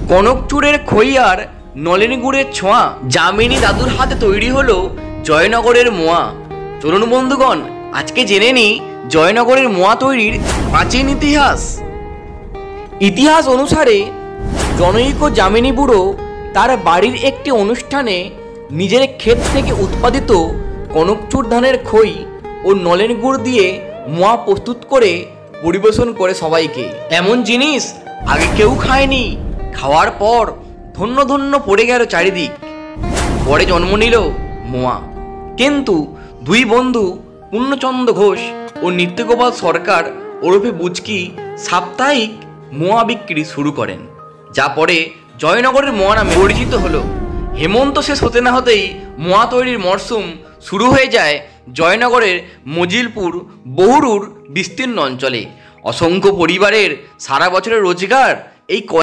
কনকচুরের খই আর নলেন গুড়ের ছোঁয়া যামিনী দাদুর হাতে তৈরি হলো জয়নগরের মোয়া। চলুন বন্ধুগণ, আজকে জেনে নিই জয়নগরের মোয়া তৈরির প্রাচীন ইতিহাস। ইতিহাস অনুসারে জনৈক যামিনী বুড়ো তার বাড়ির একটি অনুষ্ঠানে নিজের ক্ষেত থেকে উৎপাদিত কনকচুর ধানের খই ও নলেন গুড় দিয়ে মোয়া প্রস্তুত করে পরিবেশন করে সবাইকে। এমন জিনিস আগে কেউ খায়নি। খাওয়ার পর ধন্য ধন্য পড়ে গেল চারিদিক। পরে জন্ম নিল মোয়া। কিন্তু দুই বন্ধু পূর্ণচন্দ্র ঘোষ ও নিত্যগোপাল সরকার ওরফে বুচকি সাপ্তাহিক মোয়া বিক্রি শুরু করেন, যা পরে জয়নগরের মোয়া নামে পরিচিত হলো। হেমন্ত শেষ হতে না হতেই মোয়া তৈরির মরশুম শুরু হয়ে যায় জয়নগরের মজিলপুর বহুরুর বিস্তীর্ণ অঞ্চলে। অসংখ্য পরিবারের সারা বছরের রোজগার এই